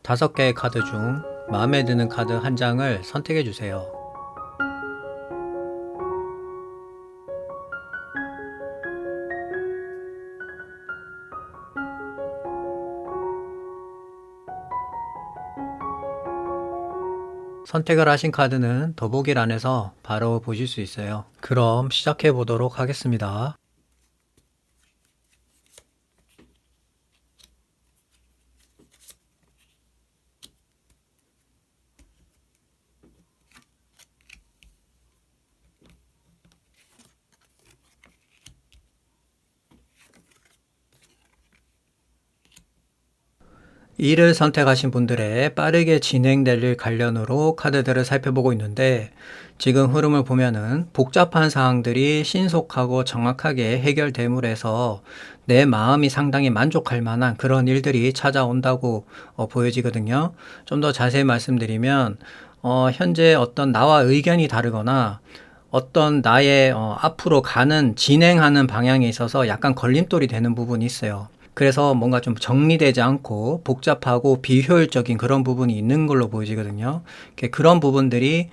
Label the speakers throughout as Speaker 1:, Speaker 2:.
Speaker 1: 5개의 카드 중 마음에 드는 카드 한 장을 선택해 주세요. 선택을 하신 카드는 더보기란에서 바로 보실 수 있어요. 그럼 시작해 보도록 하겠습니다. 이를 선택하신 분들의 빠르게 진행될 일 관련으로 카드들을 살펴보고 있는데, 지금 흐름을 보면은 복잡한 사항들이 신속하고 정확하게 해결됨으로 해서 내 마음이 상당히 만족할 만한 그런 일들이 찾아온다고 보여지거든요. 좀 더 자세히 말씀드리면 현재 어떤 나와 의견이 다르거나 어떤 나의 앞으로 가는 진행하는 방향에 있어서 약간 걸림돌이 되는 부분이 있어요. 그래서 뭔가 좀 정리되지 않고 복잡하고 비효율적인 그런 부분이 있는 걸로 보여지거든요. 그런 부분들이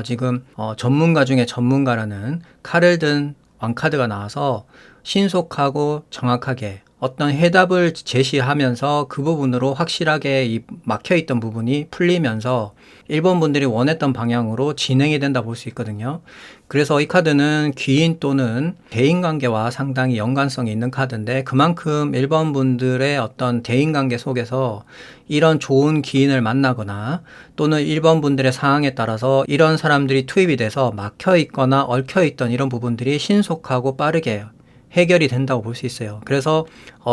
Speaker 1: 지금 전문가 중에 전문가라는 칼을 든 왕카드가 나와서 신속하고 정확하게 어떤 해답을 제시하면서 그 부분으로 확실하게 이 막혀있던 부분이 풀리면서 일본 분들이 원했던 방향으로 진행이 된다 볼 수 있거든요. 그래서 이 카드는 귀인 또는 대인관계와 상당히 연관성이 있는 카드인데, 그만큼 일본 분들의 어떤 대인관계 속에서 이런 좋은 귀인을 만나거나 또는 일본 분들의 상황에 따라서 이런 사람들이 투입이 돼서 막혀 있거나 얽혀 있던 이런 부분들이 신속하고 빠르게 해결이 된다고 볼 수 있어요. 그래서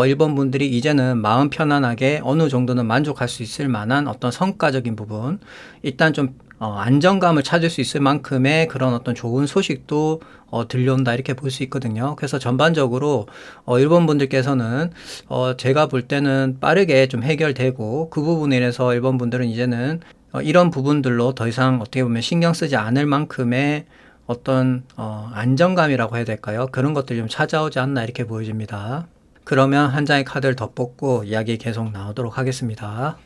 Speaker 1: 일본 분들이 이제는 마음 편안하게 어느 정도는 만족할 수 있을 만한 어떤 성과적인 부분, 일단 좀 안정감을 찾을 수 있을 만큼의 그런 어떤 좋은 소식도 들려온다, 이렇게 볼 수 있거든요. 그래서 전반적으로 일본 분들께서는 제가 볼 때는 빠르게 좀 해결되고, 그 부분에 대해서 일본 분들은 이제는 이런 부분들로 더 이상 어떻게 보면 신경 쓰지 않을 만큼의 어떤 안정감이라고 해야 될까요? 그런 것들이 좀 찾아오지 않나, 이렇게 보여집니다. 그러면 한 장의 카드를 더 뽑고 이야기 계속 나오도록 하겠습니다.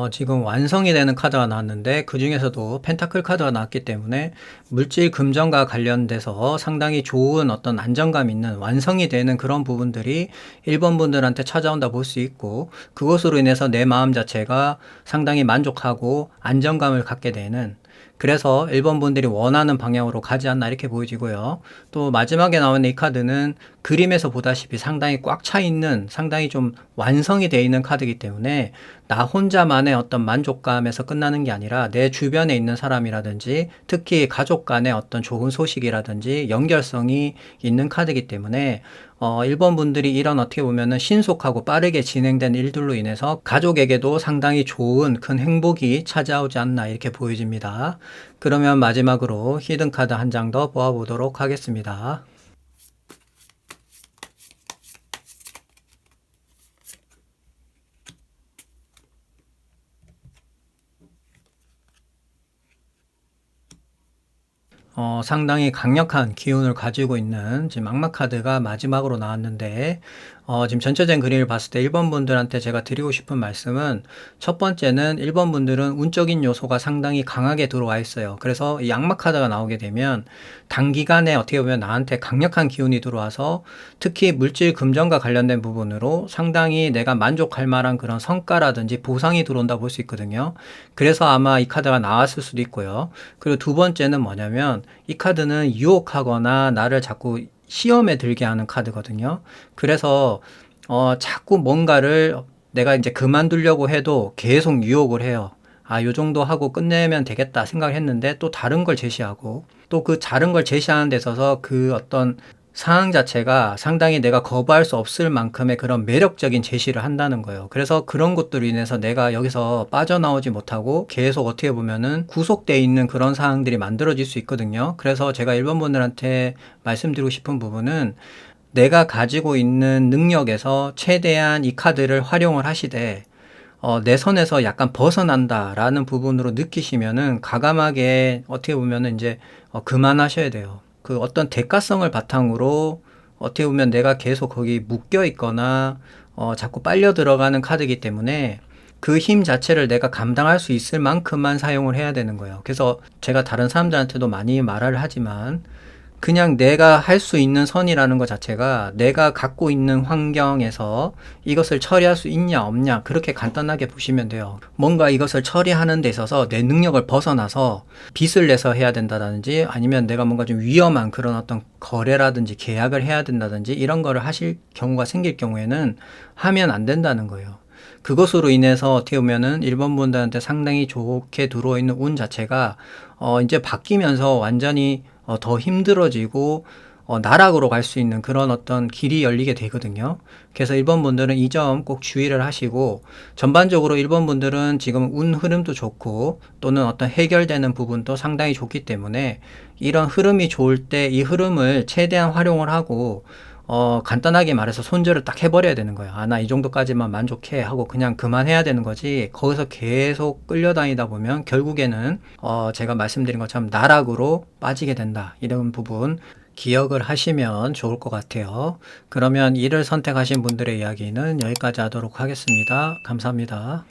Speaker 1: 지금 완성이 되는 카드가 나왔는데, 그 중에서도 펜타클 카드가 나왔기 때문에 물질 금전과 관련돼서 상당히 좋은 어떤 안정감 있는 완성이 되는 그런 부분들이 일본 분들한테 찾아온다 볼 수 있고, 그것으로 인해서 내 마음 자체가 상당히 만족하고 안정감을 갖게 되는, 그래서 일본 분들이 원하는 방향으로 가지 않나, 이렇게 보여지고요. 또 마지막에 나오는 이 카드는 그림에서 보다시피 상당히 꽉 차 있는, 상당히 좀 완성이 되어 있는 카드이기 때문에 나 혼자만의 어떤 만족감에서 끝나는 게 아니라 내 주변에 있는 사람이라든지 특히 가족 간의 어떤 좋은 소식이라든지 연결성이 있는 카드이기 때문에 일본 분들이 이런 어떻게 보면은 신속하고 빠르게 진행된 일들로 인해서 가족에게도 상당히 좋은 큰 행복이 찾아오지 않나, 이렇게 보여집니다. 그러면 마지막으로 히든 카드 한 장 더 보아보도록 하겠습니다. 상당히 강력한 기운을 가지고 있는 지금 악마 카드가 마지막으로 나왔는데, 지금 전체적인 그림을 봤을 때 1번 분들한테 제가 드리고 싶은 말씀은, 첫 번째는 1번 분들은 운적인 요소가 상당히 강하게 들어와 있어요. 그래서 이 악마 카드가 나오게 되면 단기간에 어떻게 보면 나한테 강력한 기운이 들어와서 특히 물질 금전과 관련된 부분으로 상당히 내가 만족할 만한 그런 성과라든지 보상이 들어온다 볼 수 있거든요. 그래서 아마 이 카드가 나왔을 수도 있고요. 그리고 두 번째는 뭐냐면, 이 카드는 유혹하거나 나를 자꾸 시험에 들게 하는 카드거든요. 그래서 자꾸 뭔가를 내가 이제 그만두려고 해도 계속 유혹을 해요. 아, 요 정도 하고 끝내면 되겠다 생각했는데 또 다른 걸 제시하고, 또 그 다른 걸 제시하는 데 있어서 그 어떤 상황 자체가 상당히 내가 거부할 수 없을 만큼의 그런 매력적인 제시를 한다는 거예요. 그래서 그런 것들로 인해서 내가 여기서 빠져나오지 못하고 계속 어떻게 보면은 구속되어 있는 그런 상황들이 만들어질 수 있거든요. 그래서 제가 일본 분들한테 말씀드리고 싶은 부분은, 내가 가지고 있는 능력에서 최대한 이 카드를 활용을 하시되 내 선에서 약간 벗어난다라는 부분으로 느끼시면은 과감하게 어떻게 보면은 이제 그만하셔야 돼요. 그 어떤 대가성을 바탕으로 어떻게 보면 내가 계속 거기 묶여 있거나 자꾸 빨려 들어가는 카드이기 때문에 그 힘 자체를 내가 감당할 수 있을 만큼만 사용을 해야 되는 거예요. 그래서 제가 다른 사람들한테도 많이 말을 하지만 그냥 내가 할 수 있는 선이라는 것 자체가 내가 갖고 있는 환경에서 이것을 처리할 수 있냐 없냐 그렇게 간단하게 보시면 돼요. 뭔가 이것을 처리하는 데 있어서 내 능력을 벗어나서 빚을 내서 해야 된다든지 아니면 내가 뭔가 좀 위험한 그런 어떤 거래라든지 계약을 해야 된다든지 이런 거를 하실 경우가 생길 경우에는 하면 안 된다는 거예요. 그것으로 인해서 어떻게 보면은 일본 분들한테 상당히 좋게 들어와 있는 운 자체가 이제 바뀌면서 완전히 더 힘들어지고 나락으로 갈 수 있는 그런 어떤 길이 열리게 되거든요. 그래서 일본 분들은 이 점 꼭 주의를 하시고 전반적으로 일본 분들은 지금 운 흐름도 좋고 또는 어떤 해결되는 부분도 상당히 좋기 때문에 이런 흐름이 좋을 때 이 흐름을 최대한 활용을 하고 간단하게 말해서 손절을 딱 해버려야 되는 거예요. 아, 나 이 정도까지만 만족해 하고 그냥 그만해야 되는 거지. 거기서 계속 끌려다니다 보면 결국에는, 제가 말씀드린 것처럼 나락으로 빠지게 된다. 이런 부분 기억을 하시면 좋을 것 같아요. 그러면 이를 선택하신 분들의 이야기는 여기까지 하도록 하겠습니다. 감사합니다.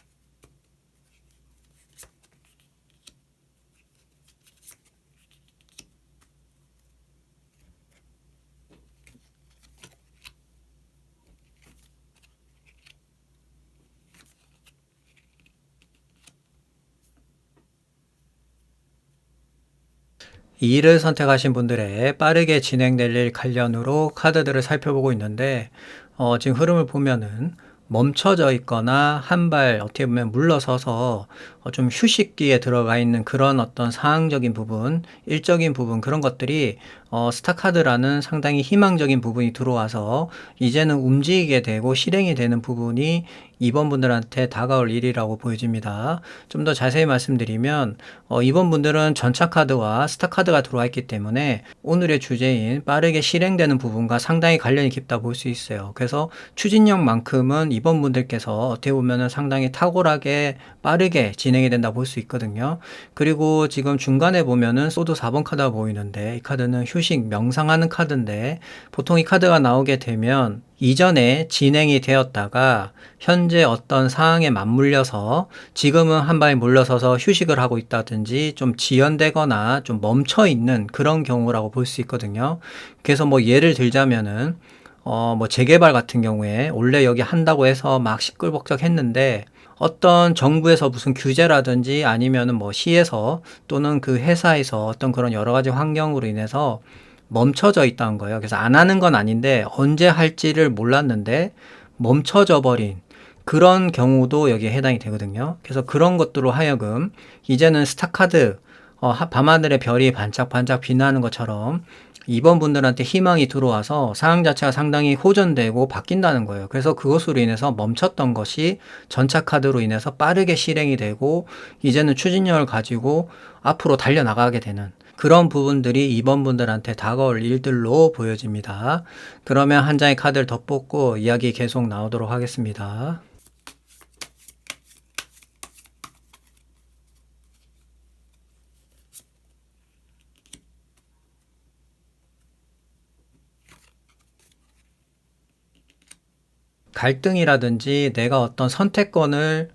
Speaker 1: 이 일을 선택하신 분들의 빠르게 진행될 일 관련으로 카드들을 살펴보고 있는데, 지금 흐름을 보면은 멈춰져 있거나 한 발 어떻게 보면 물러서서 좀 휴식기에 들어가 있는 그런 어떤 상황적인 부분, 일적인 부분 그런 것들이 스타카드라는 상당히 희망적인 부분이 들어와서 이제는 움직이게 되고 실행이 되는 부분이 이번 분들한테 다가올 일이라고 보여집니다. 좀 더 자세히 말씀드리면 이번 분들은 전차 카드와 스타 카드가 들어와 있기 때문에 오늘의 주제인 빠르게 실행되는 부분과 상당히 관련이 깊다 볼 수 있어요. 그래서 추진력만큼은 이번 분들께서 어떻게 보면 상당히 탁월하게 빠르게 진행이 된다 볼 수 있거든요. 그리고 지금 중간에 보면은 소드 4번 카드가 보이는데 이 카드는 휴식 명상하는 카드인데 보통 이 카드가 나오게 되면 이전에 진행이 되었다가 현재 어떤 상황에 맞물려서 지금은 한 발에 물러서서 휴식을 하고 있다든지 좀 지연되거나 좀 멈춰 있는 그런 경우라고 볼 수 있거든요. 그래서 뭐 예를 들자면은 뭐 재개발 같은 경우에 원래 여기 한다고 해서 막 시끌벅적 했는데 어떤 정부에서 무슨 규제라든지 아니면은 뭐 시에서 또는 그 회사에서 어떤 그런 여러 가지 환경으로 인해서 멈춰져 있다는 거예요. 그래서 안 하는 건 아닌데 언제 할지를 몰랐는데 멈춰져 버린 그런 경우도 여기에 해당이 되거든요. 그래서 그런 것들로 하여금 이제는 스타카드 밤하늘의 별이 반짝반짝 빛나는 것처럼 이번 분들한테 희망이 들어와서 상황 자체가 상당히 호전되고 바뀐다는 거예요. 그래서 그것으로 인해서 멈췄던 것이 전차 카드로 인해서 빠르게 실행이 되고 이제는 추진력을 가지고 앞으로 달려나가게 되는 그런 부분들이 이번 분들한테 다가올 일들로 보여집니다. 그러면 한 장의 카드를 더 뽑고 이야기 계속 나오도록 하겠습니다. 갈등이라든지 내가 어떤 선택권을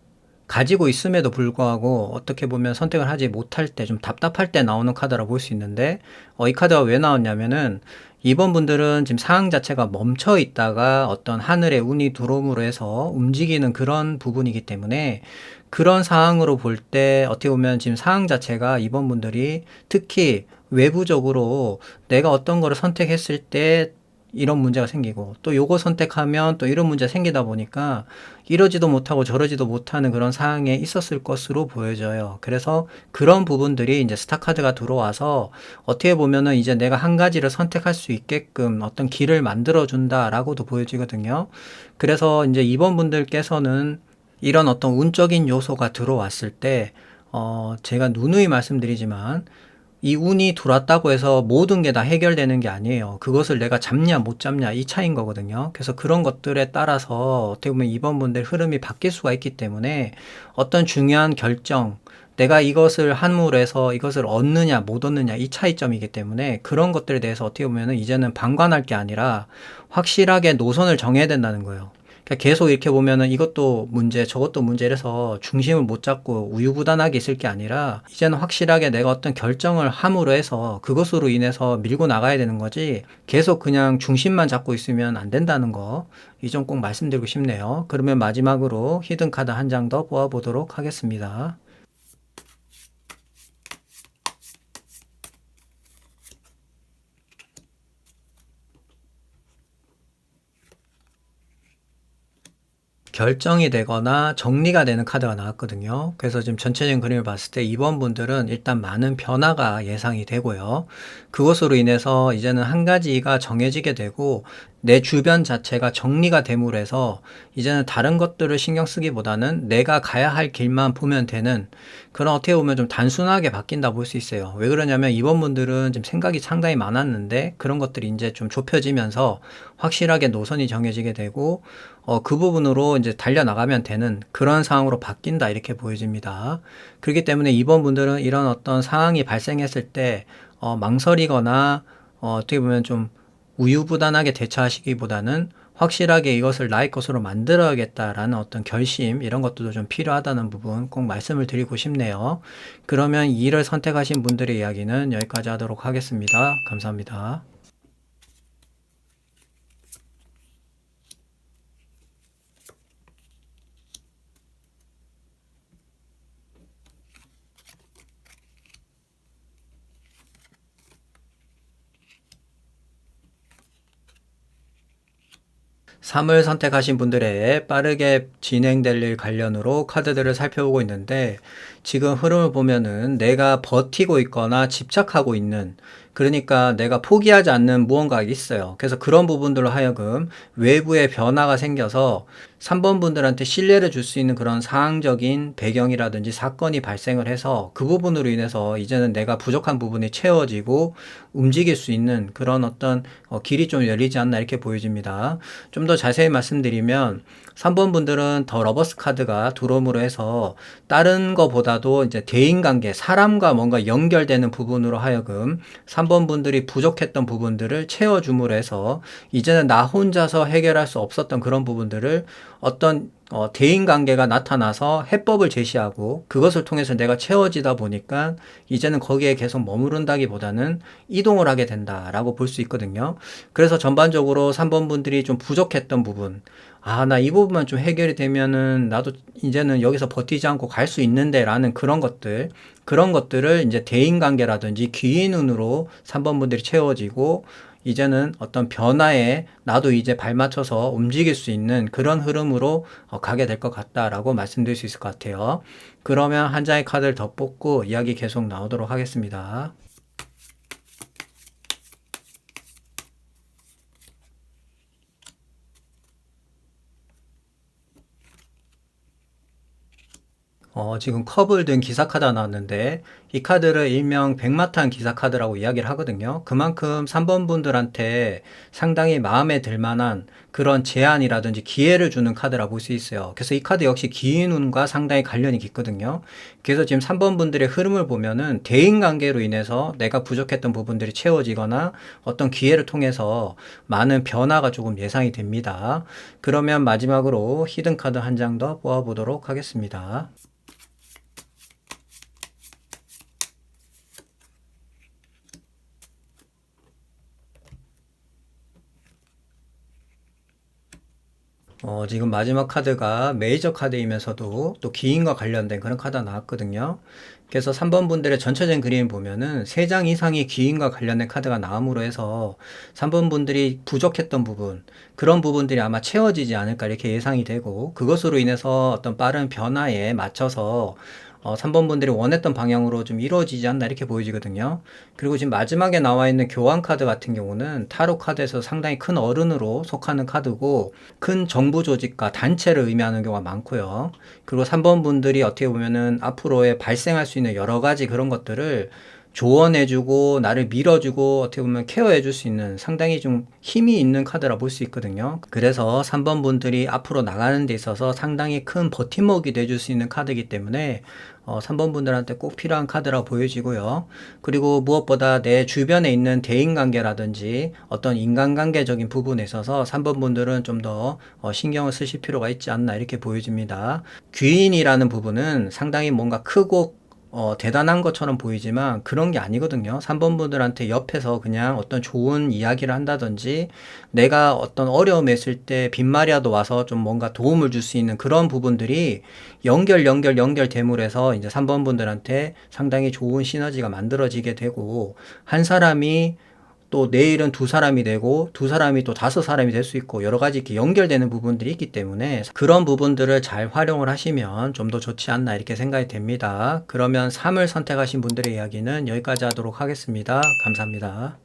Speaker 1: 가지고 있음에도 불구하고 어떻게 보면 선택을 하지 못할 때 좀 답답할 때 나오는 카드라고 볼 수 있는데 이 카드가 왜 나왔냐면은 이번 분들은 지금 상황 자체가 멈춰 있다가 어떤 하늘의 운이 들어옴으로 해서 움직이는 그런 부분이기 때문에 그런 상황으로 볼 때 어떻게 보면 지금 상황 자체가 이번 분들이 특히 외부적으로 내가 어떤 거를 선택했을 때 이런 문제가 생기고 또 요거 선택하면 또 이런 문제가 생기다 보니까 이러지도 못하고 저러지도 못하는 그런 상황에 있었을 것으로 보여져요. 그래서 그런 부분들이 이제 스타 카드가 들어와서 어떻게 보면은 이제 내가 한 가지를 선택할 수 있게끔 어떤 길을 만들어 준다라고도 보여지거든요. 그래서 이제 이번 분들께서는 이런 어떤 운적인 요소가 들어왔을 때 제가 누누이 말씀드리지만 이 운이 들어왔다고 해서 모든 게 다 해결되는 게 아니에요. 그것을 내가 잡냐 못 잡냐 이 차이인 거거든요. 그래서 그런 것들에 따라서 어떻게 보면 이번 분들 흐름이 바뀔 수가 있기 때문에 어떤 중요한 결정, 내가 이것을 함으로 해서 이것을 얻느냐 못 얻느냐 이 차이점이기 때문에 그런 것들에 대해서 어떻게 보면 이제는 방관할 게 아니라 확실하게 노선을 정해야 된다는 거예요. 그러니까 계속 이렇게 보면은 이것도 문제, 저것도 문제 이래서 중심을 못 잡고 우유부단하게 있을 게 아니라 이제는 확실하게 내가 어떤 결정을 함으로 해서 그것으로 인해서 밀고 나가야 되는 거지 계속 그냥 중심만 잡고 있으면 안 된다는 거. 이 점 꼭 말씀드리고 싶네요. 그러면 마지막으로 히든카드 한 장 더 뽑아보도록 하겠습니다. 결정이 되거나 정리가 되는 카드가 나왔거든요. 그래서 지금 전체적인 그림을 봤을 때 이번 분들은 일단 많은 변화가 예상이 되고요. 그것으로 인해서 이제는 한 가지가 정해지게 되고 내 주변 자체가 정리가 됨으로 해서 이제는 다른 것들을 신경 쓰기보다는 내가 가야 할 길만 보면 되는 그런 어떻게 보면 좀 단순하게 바뀐다 볼 수 있어요. 왜 그러냐면 이번 분들은 지금 생각이 상당히 많았는데 그런 것들이 이제 좀 좁혀지면서 확실하게 노선이 정해지게 되고 그 부분으로 이제 달려나가면 되는 그런 상황으로 바뀐다 이렇게 보여집니다. 그렇기 때문에 이번 분들은 이런 어떤 상황이 발생했을 때 망설이거나 어떻게 보면 좀 우유부단하게 대처하시기보다는 확실하게 이것을 나의 것으로 만들어야겠다라는 어떤 결심 이런 것들도 좀 필요하다는 부분 꼭 말씀을 드리고 싶네요. 그러면 이를 선택하신 분들의 이야기는 여기까지 하도록 하겠습니다. 감사합니다. 3을 선택하신 분들의 빠르게 진행될 일 관련으로 카드들을 살펴보고 있는데 지금 흐름을 보면은 내가 버티고 있거나 집착하고 있는 그러니까 내가 포기하지 않는 무언가가 있어요. 그래서 그런 부분들로 하여금 외부의 변화가 생겨서 3번 분들한테 신뢰를 줄 수 있는 그런 상황적인 배경이라든지 사건이 발생을 해서 그 부분으로 인해서 이제는 내가 부족한 부분이 채워지고 움직일 수 있는 그런 어떤 길이 좀 열리지 않나 이렇게 보여집니다. 좀 더 자세히 말씀드리면 3번 분들은 더 러버스 카드가 들어옴으로 해서 다른 거보다도 이제 대인관계, 사람과 뭔가 연결되는 부분으로 하여금 3번 분들이 부족했던 부분들을 채워줌으로 해서 이제는 나 혼자서 해결할 수 없었던 그런 부분들을 어떤 대인관계가 나타나서 해법을 제시하고 그것을 통해서 내가 채워지다 보니까 이제는 거기에 계속 머무른다기보다는 이동을 하게 된다라고 볼 수 있거든요. 그래서 전반적으로 3번 분들이 좀 부족했던 부분, 나 이 부분만 좀 해결이 되면은 나도 이제는 여기서 버티지 않고 갈 수 있는데 라는 그런 것들을 이제 대인관계라든지 귀인운으로 3번 분들이 채워지고 이제는 어떤 변화에 나도 이제 발맞춰서 움직일 수 있는 그런 흐름으로 가게 될 것 같다라고 말씀드릴 수 있을 것 같아요. 그러면 한 장의 카드를 더 뽑고 이야기 계속 나오도록 하겠습니다. 지금 컵을 든 기사 카드가 나왔는데 이 카드를 일명 백마탄 기사 카드라고 이야기를 하거든요. 그만큼 3번 분들한테 상당히 마음에 들 만한 그런 제안이라든지 기회를 주는 카드라고 볼 수 있어요. 그래서 이 카드 역시 기인운과 상당히 관련이 깊거든요. 그래서 지금 3번 분들의 흐름을 보면은 대인관계로 인해서 내가 부족했던 부분들이 채워지거나 어떤 기회를 통해서 많은 변화가 조금 예상이 됩니다. 그러면 마지막으로 히든 카드 한 장 더 뽑아보도록 하겠습니다. 지금 마지막 카드가 메이저 카드이면서도 또 기인과 관련된 그런 카드가 나왔거든요. 그래서 3번 분들의 전체적인 그림을 보면은 3장 이상의 기인과 관련된 카드가 나옴으로 해서 3번 분들이 부족했던 부분, 그런 부분들이 아마 채워지지 않을까 이렇게 예상이 되고 그것으로 인해서 어떤 빠른 변화에 맞춰서 3번 분들이 원했던 방향으로 좀 이루어지지 않나 이렇게 보여지거든요. 그리고 지금 마지막에 나와 있는 교환 카드 같은 경우는 타로 카드에서 상당히 큰 어른으로 속하는 카드고 큰 정부 조직과 단체를 의미하는 경우가 많고요. 그리고 3번 분들이 어떻게 보면은 앞으로에 발생할 수 있는 여러 가지 그런 것들을 조언해주고 나를 밀어주고 어떻게 보면 케어해줄 수 있는 상당히 좀 힘이 있는 카드라 볼 수 있거든요. 그래서 3번 분들이 앞으로 나가는 데 있어서 상당히 큰 버팀목이 돼줄 수 있는 카드이기 때문에 3번 분들한테 꼭 필요한 카드라 보여지고요. 그리고 무엇보다 내 주변에 있는 대인관계라든지 어떤 인간관계적인 부분에 있어서 3번 분들은 좀 더 신경을 쓰실 필요가 있지 않나 이렇게 보여집니다. 귀인이라는 부분은 상당히 뭔가 크고 대단한 것처럼 보이지만 그런 게 아니거든요. 3번 분들한테 옆에서 그냥 어떤 좋은 이야기를 한다든지 내가 어떤 어려움에 있을 때 빈말이라도 와서 좀 뭔가 도움을 줄 수 있는 그런 부분들이 연결됨으로 해서 이제 3번 분들한테 상당히 좋은 시너지가 만들어지게 되고 한 사람이 또 내일은 두 사람이 되고 두 사람이 또 다섯 사람이 될 수 있고 여러 가지 이렇게 연결되는 부분들이 있기 때문에 그런 부분들을 잘 활용을 하시면 좀 더 좋지 않나 이렇게 생각이 됩니다. 그러면 3을 선택하신 분들의 이야기는 여기까지 하도록 하겠습니다. 감사합니다.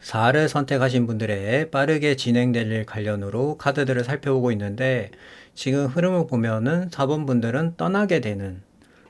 Speaker 1: 4를 선택하신 분들의 빠르게 진행될 일 관련으로 카드들을 살펴보고 있는데 지금 흐름을 보면은 4번 분들은 떠나게 되는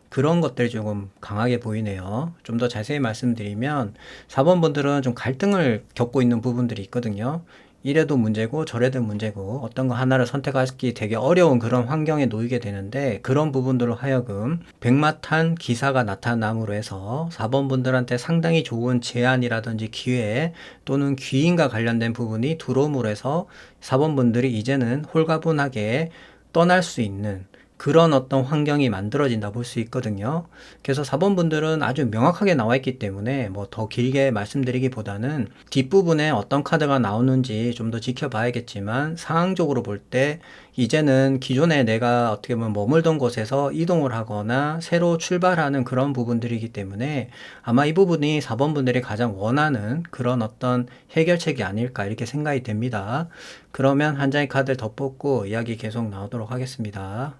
Speaker 1: 그런 것들이 조금 강하게 보이네요. 좀 더 자세히 말씀드리면 4번 분들은 좀 갈등을 겪고 있는 부분들이 있거든요. 이래도 문제고 저래도 문제고 어떤 거 하나를 선택하기 되게 어려운 그런 환경에 놓이게 되는데 그런 부분들로 하여금 백마탄 기사가 나타남으로 해서 4번 분들한테 상당히 좋은 제안이라든지 기회 또는 귀인과 관련된 부분이 들어옴으로 해서 4번 분들이 이제는 홀가분하게 떠날 수 있는 그런 어떤 환경이 만들어진다 볼 수 있거든요. 그래서 4번 분들은 아주 명확하게 나와 있기 때문에 뭐 더 길게 말씀드리기보다는 뒷부분에 어떤 카드가 나오는지 좀 더 지켜봐야겠지만 상황적으로 볼 때 이제는 기존에 내가 어떻게 보면 머물던 곳에서 이동을 하거나 새로 출발하는 그런 부분들이기 때문에 아마 이 부분이 4번 분들이 가장 원하는 그런 어떤 해결책이 아닐까 이렇게 생각이 됩니다. 그러면 한 장의 카드를 더 뽑고 이야기 계속 나오도록 하겠습니다.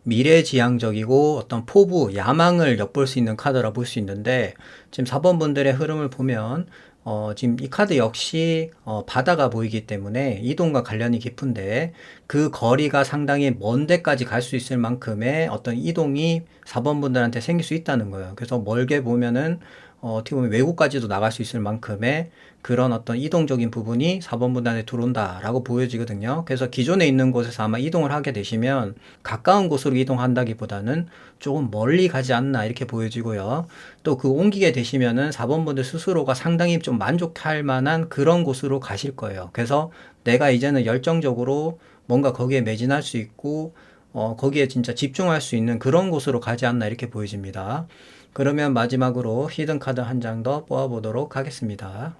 Speaker 1: 미래지향적이고 어떤 포부, 야망을 엿볼 수 있는 카드라 볼 수 있는데 지금 4번 분들의 흐름을 보면 지금 이 카드 역시 바다가 보이기 때문에 이동과 관련이 깊은데 그 거리가 상당히 먼 데까지 갈 수 있을 만큼의 어떤 이동이 4번 분들한테 생길 수 있다는 거예요. 그래서 멀게 보면은 어떻게 보면 외국까지도 나갈 수 있을 만큼의 그런 어떤 이동적인 부분이 4번 분단에 들어온다라고 보여지거든요. 그래서 기존에 있는 곳에서 아마 이동을 하게 되시면 가까운 곳으로 이동한다기보다는 조금 멀리 가지 않나 이렇게 보여지고요. 또 그 옮기게 되시면은 4번 분들 스스로가 상당히 좀 만족할 만한 그런 곳으로 가실 거예요. 그래서 내가 이제는 열정적으로 뭔가 거기에 매진할 수 있고 거기에 진짜 집중할 수 있는 그런 곳으로 가지 않나 이렇게 보여집니다. 그러면 마지막으로 히든 카드 한 장 더 뽑아보도록 하겠습니다.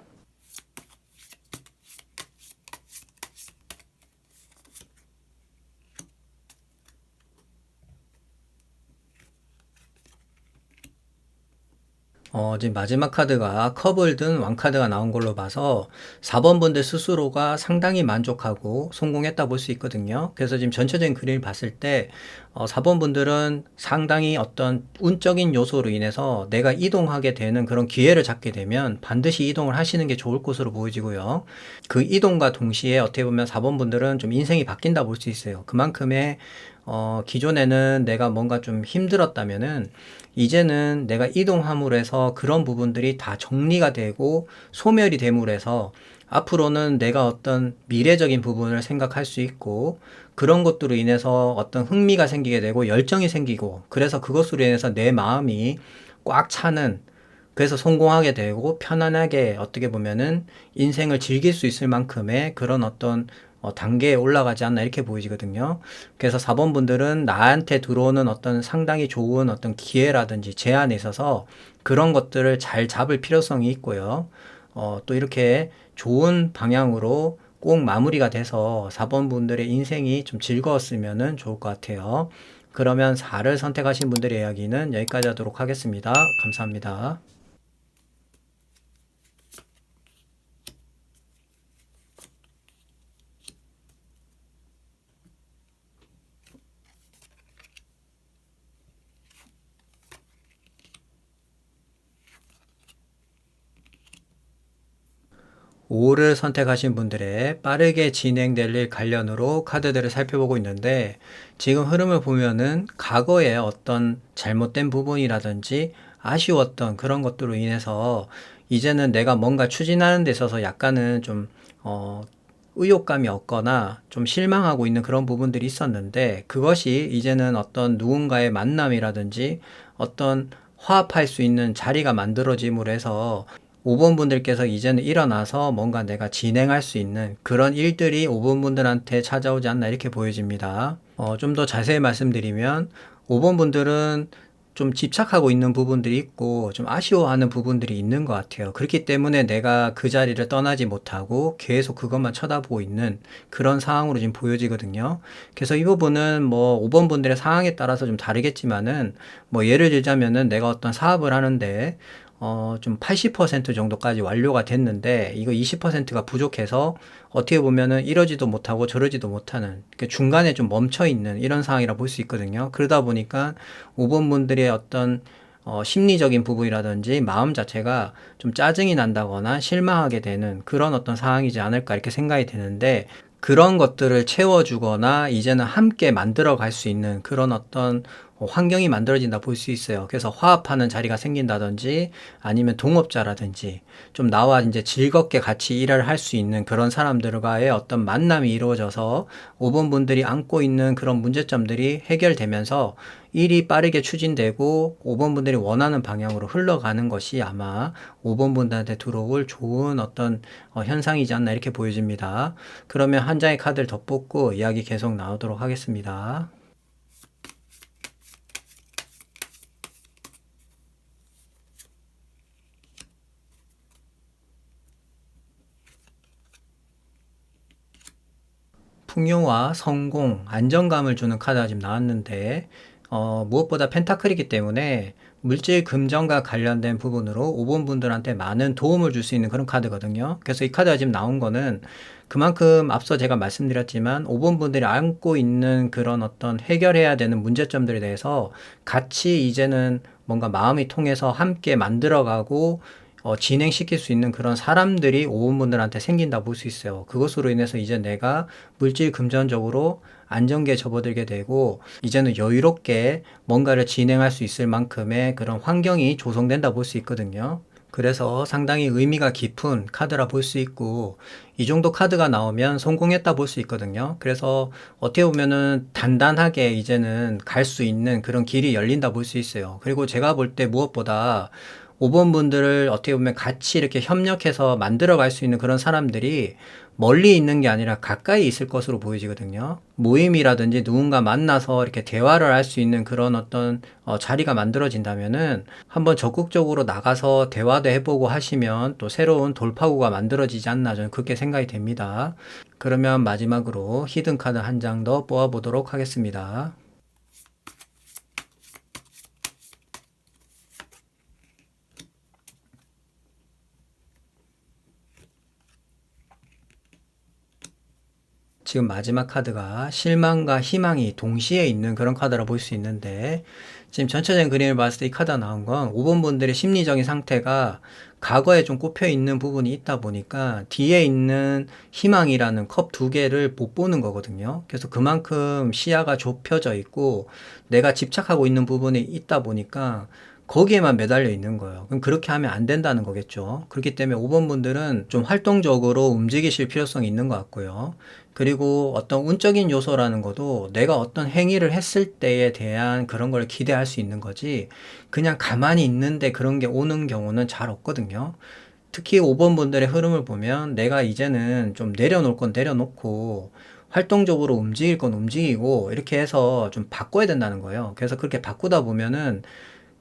Speaker 1: 지금 마지막 카드가 컵을 든 왕카드가 나온 걸로 봐서 4번 분들 스스로가 상당히 만족하고 성공했다 볼 수 있거든요. 그래서 지금 전체적인 그림을 봤을 때 4번 분들은 상당히 어떤 운적인 요소로 인해서 내가 이동하게 되는 그런 기회를 잡게 되면 반드시 이동을 하시는 게 좋을 것으로 보여지고요. 그 이동과 동시에 어떻게 보면 4번 분들은 좀 인생이 바뀐다 볼 수 있어요. 그만큼의 기존에는 내가 뭔가 좀 힘들었다면은 이제는 내가 이동함으로 해서 그런 부분들이 다 정리가 되고 소멸이 됨으로 해서 앞으로는 내가 어떤 미래적인 부분을 생각할 수 있고 그런 것들로 인해서 어떤 흥미가 생기게 되고 열정이 생기고 그래서 그것으로 인해서 내 마음이 꽉 차는 그래서 성공하게 되고 편안하게 어떻게 보면은 인생을 즐길 수 있을 만큼의 그런 어떤 단계에 올라가지 않나 이렇게 보이거든요. 그래서 4번 분들은 나한테 들어오는 어떤 상당히 좋은 어떤 기회라든지 제안에 있어서 그런 것들을 잘 잡을 필요성이 있고요. 또 이렇게 좋은 방향으로 꼭 마무리가 돼서 4번 분들의 인생이 좀 즐거웠으면 좋을 것 같아요. 그러면 4를 선택하신 분들의 이야기는 여기까지 하도록 하겠습니다. 감사합니다. 5를 선택하신 분들의 빠르게 진행될 일 관련으로 카드들을 살펴보고 있는데, 지금 흐름을 보면은 과거에 어떤 잘못된 부분이라든지 아쉬웠던 그런 것들로 인해서 이제는 내가 뭔가 추진하는 데 있어서 약간은 좀 의욕감이 없거나 좀 실망하고 있는 그런 부분들이 있었는데, 그것이 이제는 어떤 누군가의 만남이라든지 어떤 화합할 수 있는 자리가 만들어짐으로 해서 5번 분들께서 이제는 일어나서 뭔가 내가 진행할 수 있는 그런 일들이 5번 분들한테 찾아오지 않나 이렇게 보여집니다. 좀 더 자세히 말씀드리면 5번 분들은 좀 집착하고 있는 부분들이 있고 좀 아쉬워하는 부분들이 있는 것 같아요. 그렇기 때문에 내가 그 자리를 떠나지 못하고 계속 그것만 쳐다보고 있는 그런 상황으로 지금 보여지거든요. 그래서 이 부분은 뭐 5번 분들의 상황에 따라서 좀 다르겠지만은, 뭐 예를 들자면은 내가 어떤 사업을 하는데 좀 80% 정도까지 완료가 됐는데 이거 20%가 부족해서 어떻게 보면은 이러지도 못하고 저러지도 못하는, 중간에 좀 멈춰 있는 이런 상황이라 볼 수 있거든요. 그러다 보니까 5번 분들의 어떤 심리적인 부분이라든지 마음 자체가 좀 짜증이 난다거나 실망하게 되는 그런 어떤 상황이지 않을까 이렇게 생각이 되는데, 그런 것들을 채워주거나 이제는 함께 만들어 갈 수 있는 그런 어떤 환경이 만들어진다 볼 수 있어요. 그래서 화합하는 자리가 생긴다든지 아니면 동업자라든지 좀 나와 이제 즐겁게 같이 일을 할 수 있는 그런 사람들과의 어떤 만남이 이루어져서 5번 분들이 안고 있는 그런 문제점들이 해결되면서 일이 빠르게 추진되고 5번 분들이 원하는 방향으로 흘러가는 것이 아마 5번 분들한테 들어올 좋은 어떤 현상이지 않나 이렇게 보여집니다. 그러면 한 장의 카드를 더 뽑고 이야기 계속 나오도록 하겠습니다. 풍요와 성공, 안정감을 주는 카드가 지금 나왔는데, 무엇보다 펜타클이기 때문에 물질 금전과 관련된 부분으로 5번 분들한테 많은 도움을 줄 수 있는 그런 카드거든요. 그래서 이 카드가 지금 나온 거는 그만큼 앞서 제가 말씀드렸지만 5번 분들이 안고 있는 그런 어떤 해결해야 되는 문제점들에 대해서 같이 이제는 뭔가 마음이 통해서 함께 만들어가고 진행시킬 수 있는 그런 사람들이 5번 분들한테 생긴다 볼 수 있어요. 그것으로 인해서 이제 내가 물질 금전적으로 안정기에 접어들게 되고 이제는 여유롭게 뭔가를 진행할 수 있을 만큼의 그런 환경이 조성된다 볼 수 있거든요. 그래서 상당히 의미가 깊은 카드라 볼 수 있고, 이 정도 카드가 나오면 성공했다 볼 수 있거든요. 그래서 어떻게 보면은 단단하게 이제는 갈 수 있는 그런 길이 열린다 볼 수 있어요. 그리고 제가 볼 때 무엇보다 5번 분들을 어떻게 보면 같이 이렇게 협력해서 만들어 갈 수 있는 그런 사람들이 멀리 있는 게 아니라 가까이 있을 것으로 보여지거든요. 모임이라든지 누군가 만나서 이렇게 대화를 할 수 있는 그런 어떤 자리가 만들어진다면은 한번 적극적으로 나가서 대화도 해보고 하시면 또 새로운 돌파구가 만들어지지 않나 저는 그렇게 생각이 됩니다. 그러면 마지막으로 히든 카드 한 장 더 뽑아보도록 하겠습니다. 지금 마지막 카드가 실망과 희망이 동시에 있는 그런 카드라 볼 수 있는데, 지금 전체적인 그림을 봤을 때 이 카드가 나온 건 5번 분들의 심리적인 상태가 과거에 좀 꼽혀 있는 부분이 있다 보니까 뒤에 있는 희망이라는 컵 두 개를 못 보는 거거든요. 그래서 그만큼 시야가 좁혀져 있고 내가 집착하고 있는 부분이 있다 보니까 거기에만 매달려 있는 거예요. 그럼 그렇게 하면 안 된다는 거겠죠. 그렇기 때문에 5번 분들은 좀 활동적으로 움직이실 필요성이 있는 것 같고요. 그리고 어떤 운적인 요소라는 것도 내가 어떤 행위를 했을 때에 대한 그런 걸 기대할 수 있는 거지, 그냥 가만히 있는데 그런 게 오는 경우는 잘 없거든요. 특히 5번 분들의 흐름을 보면 내가 이제는 좀 내려놓을 건 내려놓고 활동적으로 움직일 건 움직이고 이렇게 해서 좀 바꿔야 된다는 거예요. 그래서 그렇게 바꾸다 보면은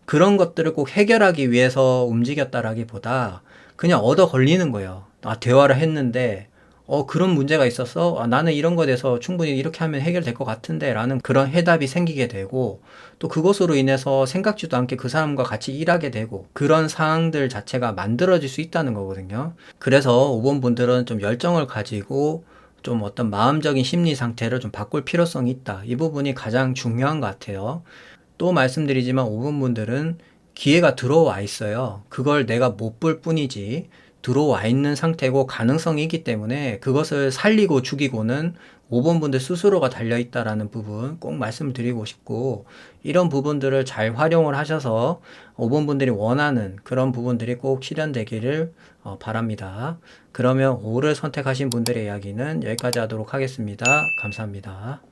Speaker 1: 그런 것들을 꼭 해결하기 위해서 움직였다라기보다 그냥 얻어 걸리는 거예요. 아, 대화를 했는데 그런 문제가 있었어? 나는 이런 거에 대해서 충분히 이렇게 하면 해결될 것 같은데 라는 그런 해답이 생기게 되고 또 그것으로 인해서 생각지도 않게 그 사람과 같이 일하게 되고 그런 상황들 자체가 만들어질 수 있다는 거거든요. 그래서 5번 분들은 좀 열정을 가지고 좀 어떤 마음적인 심리 상태를 좀 바꿀 필요성이 있다. 이 부분이 가장 중요한 것 같아요. 또 말씀드리지만 5번 분들은 기회가 들어와 있어요. 그걸 내가 못 볼 뿐이지 들어와 있는 상태고 가능성이 있기 때문에 그것을 살리고 죽이고는 5번 분들 스스로가 달려있다라는 부분 꼭 말씀을 드리고 싶고 이런 부분들을 잘 활용을 하셔서 5번 분들이 원하는 그런 부분들이 꼭 실현되기를 바랍니다. 그러면 5를 선택하신 분들의 이야기는 여기까지 하도록 하겠습니다. 감사합니다.